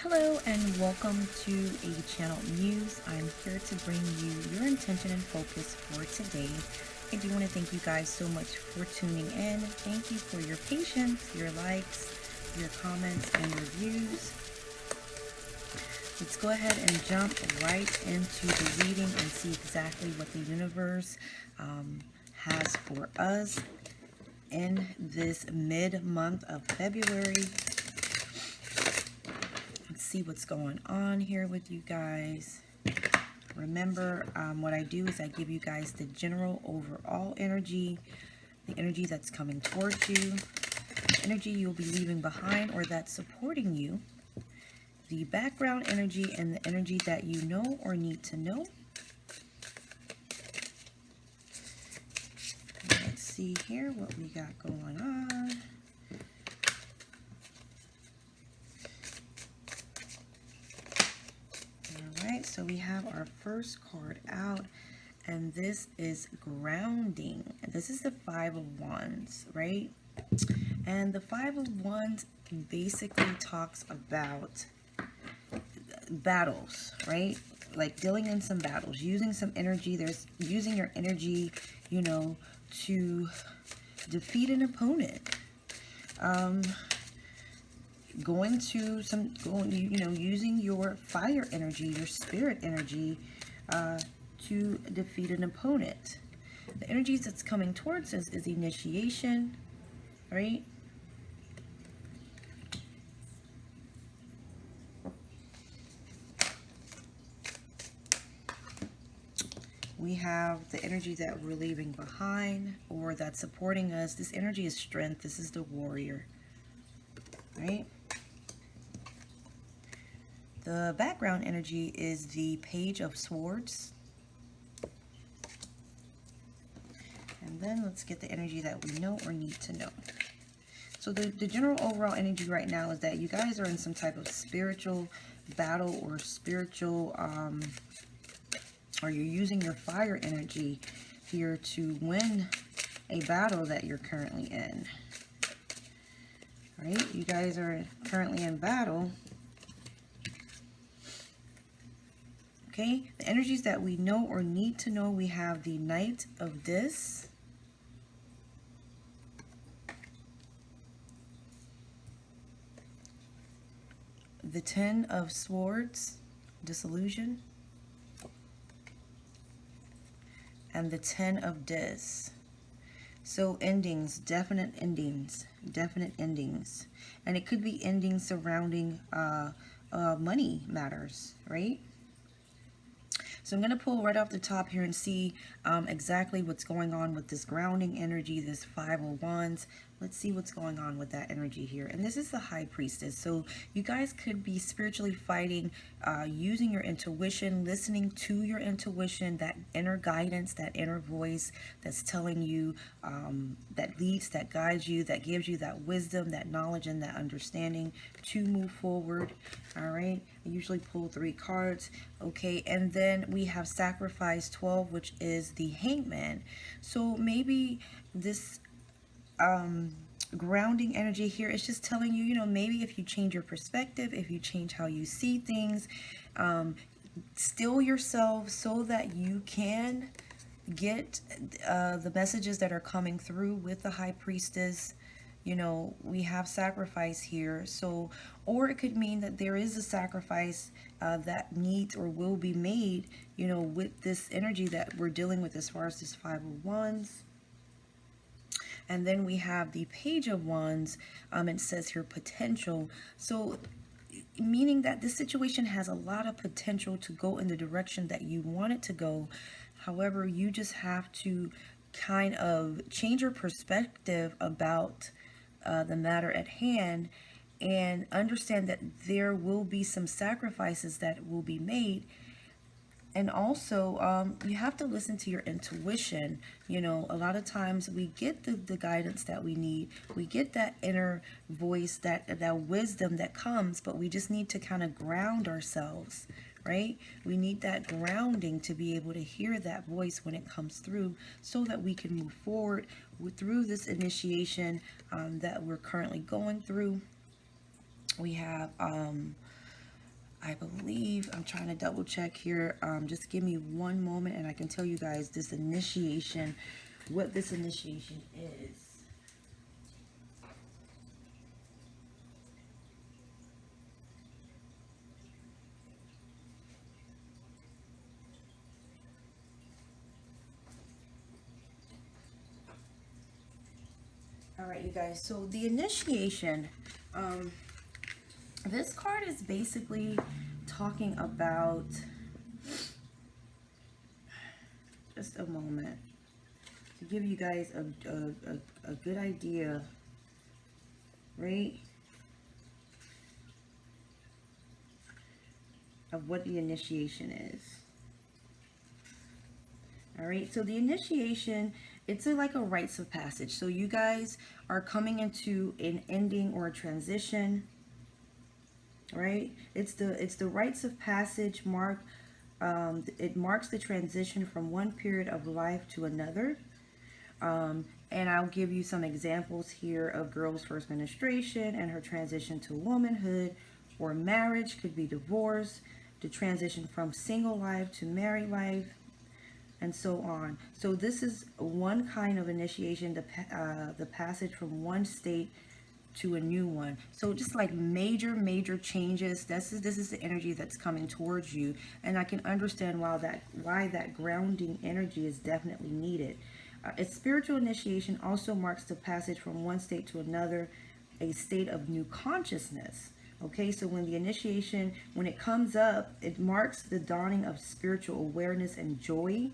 Hello and welcome to a channel Muse. I'm here to bring you your intention and focus for today. I do want to thank you guys so much for tuning in. Thank you for your patience, your likes, your comments, and your views. Let's go ahead and jump right into the reading and see exactly what the universe has for us in this mid-month of February. See what's going on here with you guys. Remember, what I do is I give you guys the general overall energy, the energy that's coming towards you, the energy you'll be leaving behind or that's supporting you, the background energy, and the energy that you know or need to know. Let's see here what we got going on. Alright, so we have our first card out, and this is grounding. This is the Five of Wands, right? And the Five of Wands basically talks about battles, right? Like dealing in some battles, using some energy. There's using your energy, you know, to defeat an opponent. Using your fire energy, your spirit energy, to defeat an opponent. The energies that's coming towards us is initiation, right? We have the energy that we're leaving behind or that's supporting us. This energy is strength. This is the warrior, right? The background energy is the Page of Swords. And then let's get the energy that we know or need to know. So the general overall energy right now is that you guys are in some type of spiritual battle or spiritual, or you're using your fire energy here to win a battle that you're currently in. Right? You guys are currently in battle. Okay, the energies that we know or need to know, we have the Knight of Dis, the Ten of Swords, disillusion, and the Ten of Dis. So endings, definite endings, definite endings. And it could be endings surrounding money matters, right? So I'm going to pull right off the top here and see exactly what's going on with this grounding energy, this Five of Wands. Let's see what's going on with that energy here. And this is the High Priestess. So you guys could be spiritually fighting, using your intuition, listening to your intuition, that inner guidance, that inner voice that's telling you, that leads, that guides you, that gives you that wisdom, that knowledge, and that understanding to move forward. All right. I usually pull 3 cards. Okay. And then we have Sacrifice 12, which is the Hangman. So maybe this grounding energy here is just telling you, maybe if you change your perspective, if you change how you see things, still yourself so that you can get the messages that are coming through with the High Priestess. We have sacrifice here. So, or it could mean that there is a sacrifice that needs or will be made, with this energy that we're dealing with as far as this Five of Wands. And then we have the Page of Wands. It says here potential. So meaning that this situation has a lot of potential to go in the direction that you want it to go. However, you just have to kind of change your perspective about the matter at hand and understand that there will be some sacrifices that will be made. And also, you have to listen to your intuition. A lot of times we get the guidance that we need. We get that inner voice, that wisdom that comes, but we just need to kind of ground ourselves, right? We need that grounding to be able to hear that voice when it comes through so that we can move forward through this initiation that we're currently going through. We have I believe, I'm trying to double check here. Just give me one moment and I can tell you guys this initiation, what this initiation is. All right, you guys. So the initiation, this card is basically talking about, just a moment, to give you guys a good idea, right, of what the initiation is. All right, so the initiation, it's like a rites of passage. So you guys are coming into an ending or a transition, right? It's the rites of passage mark. It marks the transition from one period of life to another. And I'll give you some examples here of girl's first menstruation and her transition to womanhood, or marriage, could be divorce, the transition from single life to married life, and so on. So this is one kind of initiation, the passage from one state to a new one. So just like major changes. This is the energy that's coming towards you, and I can understand why that grounding energy is definitely needed. A spiritual initiation also marks the passage from one state to another, a state of new consciousness. Okay, so when the initiation, when it comes up, it marks the dawning of spiritual awareness and joy.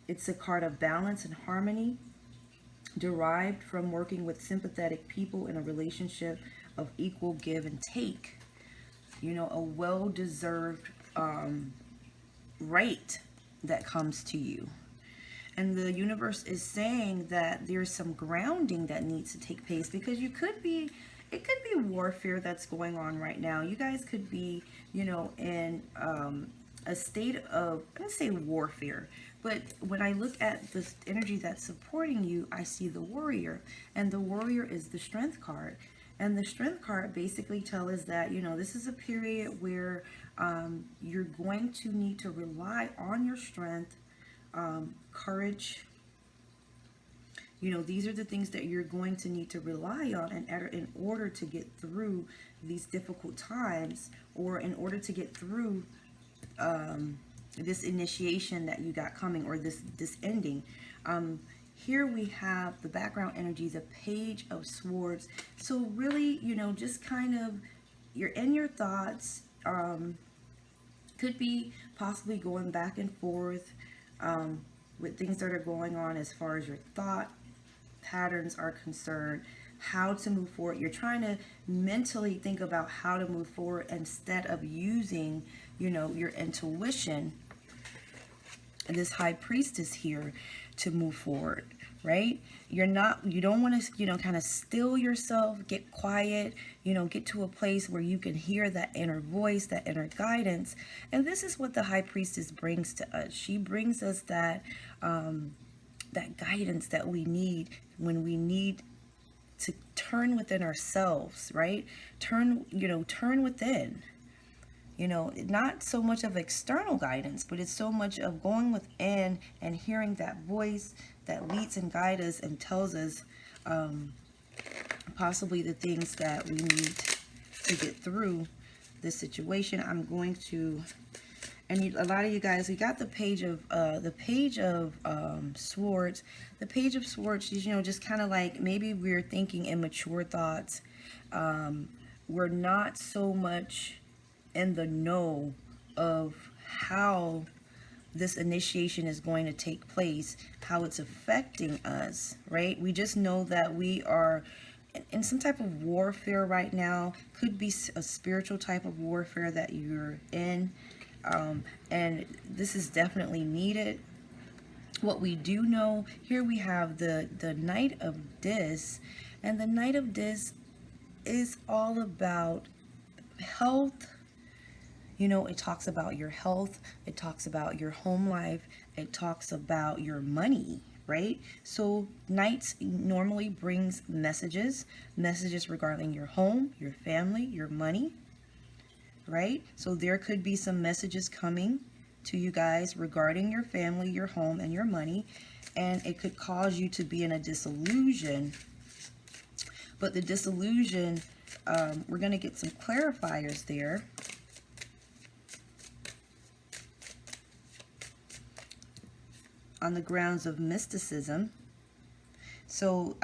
It's a card of balance and harmony, derived from working with sympathetic people in a relationship of equal give and take. You know, a well-deserved right that comes to you. And the universe is saying that there's some grounding that needs to take place, because it could be warfare that's going on right now. You guys could be, you know, in a state of, I'm gonna say warfare, but when I look at this energy that's supporting you, I see the warrior, and the warrior is the strength card. And the strength card basically tells us that, you know, this is a period where you're going to need to rely on your strength, courage. You know, these are the things that you're going to need to rely on in order to get through these difficult times, or in order to get through this initiation that you got coming, or this ending. Here we have the background energy, the Page of Swords. So really, you know, just kind of, you're in your thoughts. Could be possibly going back and forth with things that are going on as far as your thought patterns are concerned, how to move forward. You're trying to mentally think about how to move forward instead of using, you know, your intuition. And this High Priestess here to move forward, right? You don't want to, you know, kind of still yourself, get quiet, you know, get to a place where you can hear that inner voice, that inner guidance. And this is what the High Priestess brings to us. She brings us that that guidance that we need when we need to turn within ourselves, right? Turn within. You know, not so much of external guidance, but it's so much of going within and hearing that voice that leads and guides us and tells us possibly the things that we need to get through this situation. I'm going to, and a lot of you guys, we got the Page of Swords. The Page of Swords is, you know, just kind of like, maybe we're thinking immature thoughts. We're not so much in the know of how this initiation is going to take place, how it's affecting us, right? We just know that we are in some type of warfare right now. Could be a spiritual type of warfare that you're in, and this is definitely needed. What we do know, here we have the Knight of Dis, and the Knight of Dis is all about health. You know, it talks about your health, it talks about your home life, it talks about your money, right? So Knights normally brings messages regarding your home, your family, your money. right? So there could be some messages coming to you guys regarding your family, your home, and your money, and it could cause you to be in a disillusion. But the disillusion, we're going to get some clarifiers there. On the grounds of mysticism. So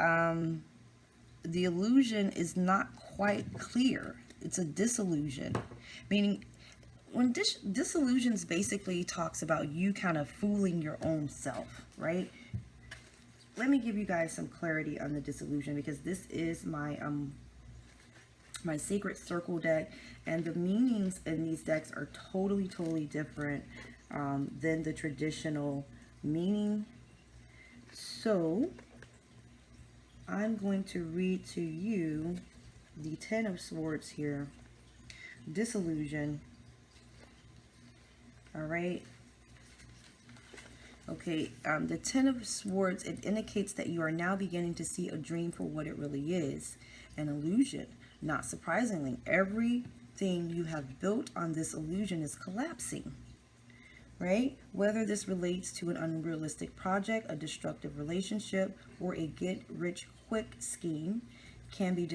the illusion is not quite clear. It's a disillusion, meaning when disillusions basically talks about you kind of fooling your own self, right? Let me give you guys some clarity on the disillusion, because this is my my Sacred Circle deck, and the meanings in these decks are totally different than the traditional meaning. So I'm going to read to you the Ten of Swords here. Disillusion. All right. Okay, the Ten of Swords, it indicates that you are now beginning to see a dream for what it really is, an illusion. Not surprisingly, everything you have built on this illusion is collapsing, right? Whether this relates to an unrealistic project, a destructive relationship, or a get-rich-quick scheme, can be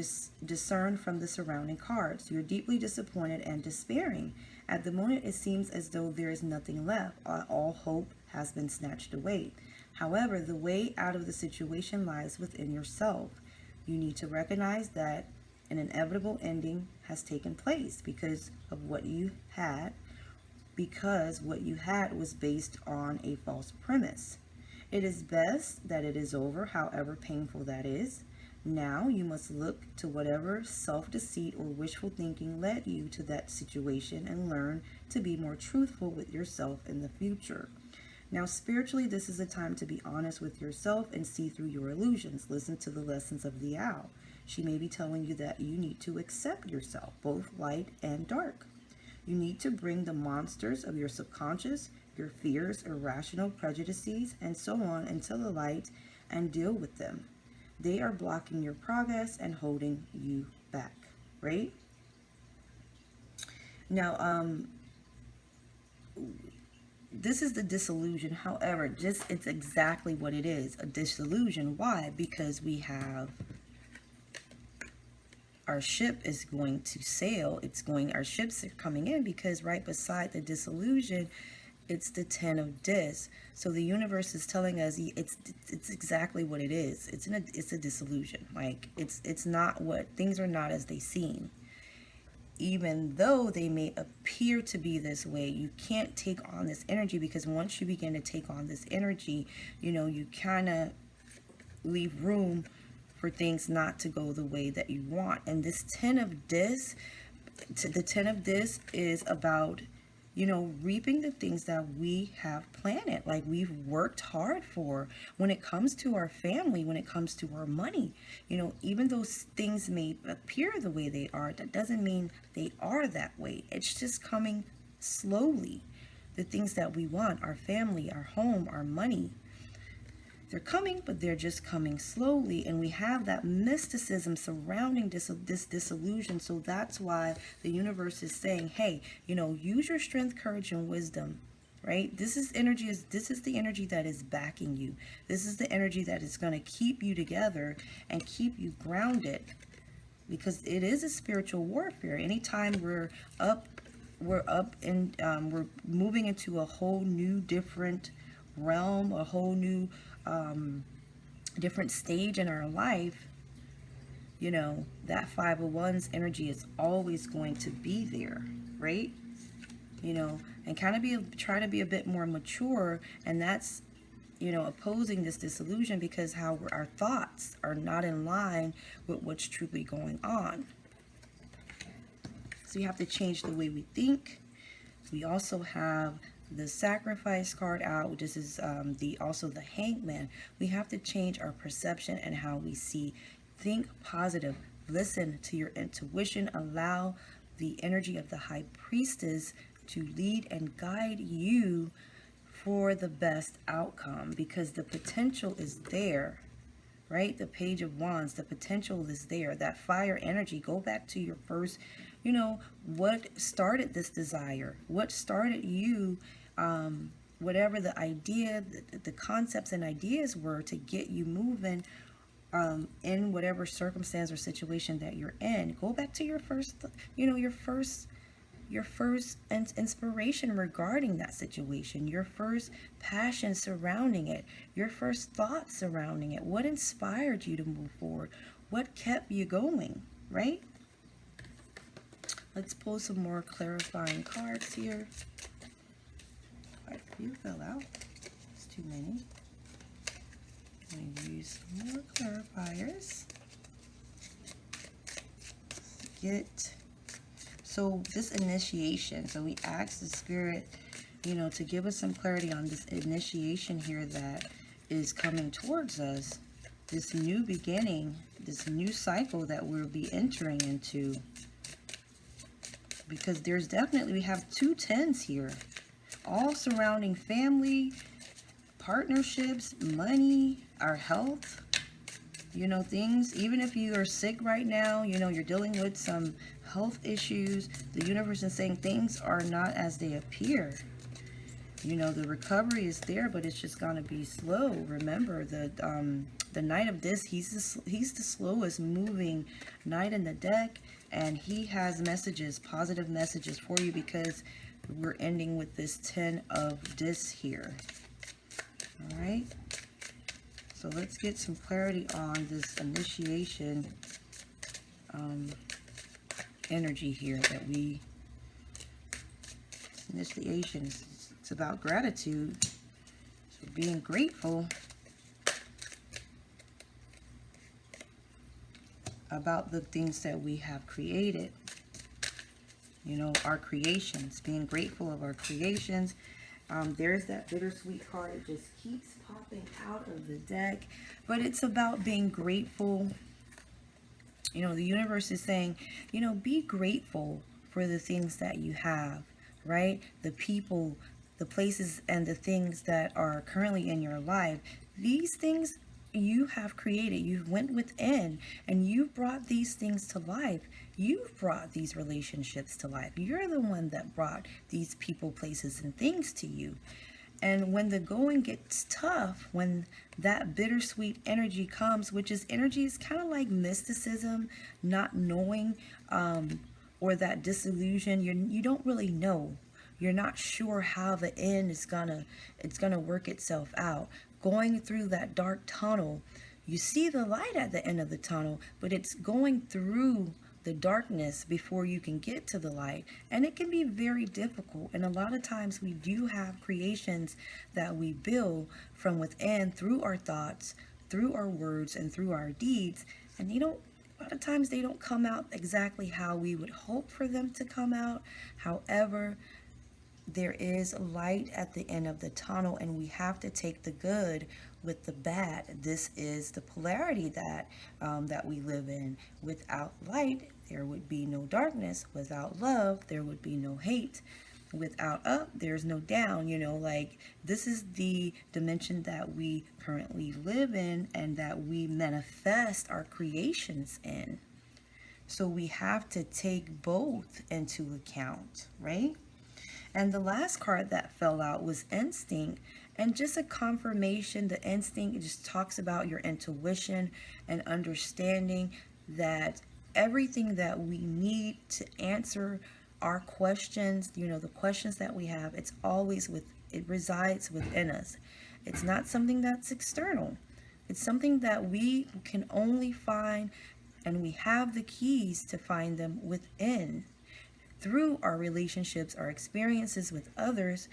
discerned from the surrounding cards. You're deeply disappointed and despairing. At the moment, it seems as though there is nothing left. All hope has been snatched away. However, the way out of the situation lies within yourself. You need to recognize that an inevitable ending has taken place because what you had was based on a false premise. It is best that it is over, however painful that is. Now you must look to whatever self-deceit or wishful thinking led you to that situation and learn to be more truthful with yourself in the future. Now, spiritually, this is a time to be honest with yourself and see through your illusions. Listen to the lessons of the owl. She may be telling you that you need to accept yourself, both light and dark. You need to bring the monsters of your subconscious, your fears, irrational prejudices, and so on into the light and deal with them. They are blocking your progress and holding you back, right? Now, this is the disillusion. However, it's exactly what it is, a disillusion. Why? Because we have our ship is going to sail. Our ships are coming in, because right beside the disillusion, it's the Ten of Dis. So the universe is telling us it's exactly what it is. It's a disillusion. Like it's not what things are not as they seem. Even though they may appear to be this way, you can't take on this energy, because once you begin to take on this energy, you kind of leave room for things not to go the way that you want. And this Ten of Dis, the Ten of Dis is about, reaping the things that we have planned, like we've worked hard for. When it comes to our family, when it comes to our money, even though things may appear the way they are, that doesn't mean they are that way. It's just coming slowly. The things that we want, our family, our home, our money, they're coming, but they're just coming slowly, and we have that mysticism surrounding this disillusion. So that's why the universe is saying, hey, use your strength, courage, and wisdom, right? This is the energy that is backing you. This is the energy that is going to keep you together and keep you grounded, because it is a spiritual warfare. Anytime we're up and we're moving into a whole new different realm, a whole new different stage in our life, that 501's energy is always going to be there, right? And kind of try to be a bit more mature, and that's opposing this disillusion, because our thoughts are not in line with what's truly going on. So you have to change the way we think. We also have the Sacrifice card out. This is also the Hangman. We have to change our perception and how we see. Think positive. Listen to your intuition. Allow the energy of the High Priestess to lead and guide you for the best outcome, because the potential is there, right? The Page of Wands, the potential is there. That fire energy, go back to your first You know, what started this desire? What started you, whatever the idea, the concepts and ideas were to get you moving in whatever circumstance or situation that you're in. Go back to your first, your first inspiration regarding that situation, your first passion surrounding it, your first thoughts surrounding it. What inspired you to move forward? What kept you going, right? Let's pull some more clarifying cards here. Quite a few fell out. It's too many. I'm going to use some more clarifiers. So this initiation, so we asked the spirit, to give us some clarity on this initiation here that is coming towards us, this new beginning, this new cycle that we'll be entering into. Because there's definitely, we have 2 10s here, all surrounding family, partnerships, money, our health, things. Even if you are sick right now, you're dealing with some health issues, the universe is saying things are not as they appear. The recovery is there, but it's just going to be slow. Remember, the Knight of Discs, he's the slowest moving knight in the deck, and he has messages, positive messages for you, because we're ending with this 10 of Discs here. All right. So let's get some clarity on this initiation energy here that initiation, it's about gratitude. So being grateful about the things that we have created, our creations, being grateful of our creations. There's that bittersweet card. It just keeps popping out of the deck, but it's about being grateful. The universe is saying, be grateful for the things that you have, right? The people, the places, and the things that are currently in your life. These things you have created. You went within and you brought these things to life. You've brought these relationships to life. You're the one that brought these people, places, and things to you. And when the going gets tough, when that bittersweet energy comes, which is energy is kind of like mysticism, not knowing, or that disillusion, you don't really know. You're not sure how the end is it's gonna work itself out. Going through that dark tunnel, you see the light at the end of the tunnel, but it's going through the darkness before you can get to the light, and it can be very difficult. And a lot of times we do have creations that we build from within through our thoughts, through our words, and through our deeds, and a lot of times they don't come out exactly how we would hope for them to come out. However, there is light at the end of the tunnel, and we have to take the good with the bad. This is the polarity that we live in. Without light, there would be no darkness. Without love, there would be no hate. Without up, there's no down. This is the dimension that we currently live in and that we manifest our creations in. So we have to take both into account, right? And the last card that fell out was instinct, and just a confirmation. The instinct, it just talks about your intuition and understanding that everything that we need to answer our questions, the questions that we have, it resides within us. It's not something that's external. It's something that we can only find, and we have the keys to find them within. Through our relationships, our experiences with others,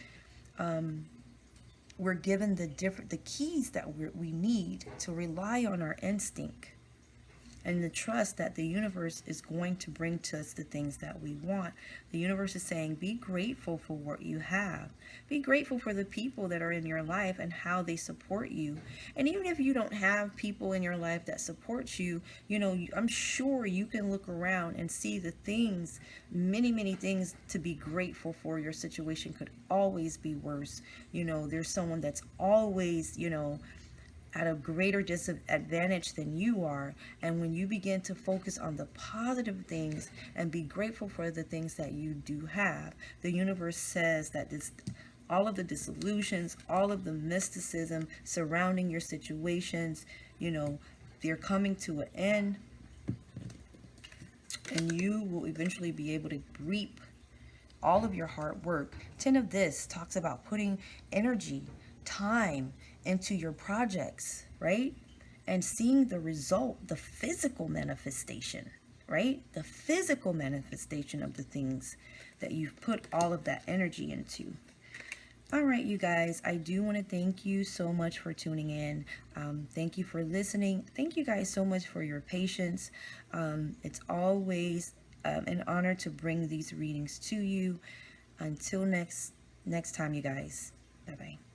we're given the keys that we need to rely on our instinct and the trust that the universe is going to bring to us the things that we want. The universe is saying, be grateful for what you have. Be grateful for the people that are in your life and how they support you. And even if you don't have people in your life that support you, I'm sure you can look around and see the things, many, many things to be grateful for. Your situation could always be worse. There's someone that's always, at a greater disadvantage than you are. And when you begin to focus on the positive things and be grateful for the things that you do have, the universe says that this, all of the disillusions, all of the mysticism surrounding your situations, you know, they're coming to an end, and you will eventually be able to reap all of your hard work. 10 of this talks about putting energy, time into your projects, right? And seeing the result, the physical manifestation, right? The physical manifestation of the things that you've put all of that energy into. All right, you guys, I do want to thank you so much for tuning in. Thank you for listening. Thank you guys so much for your patience. It's always an honor to bring these readings to you. Until next time, you guys. Bye-bye.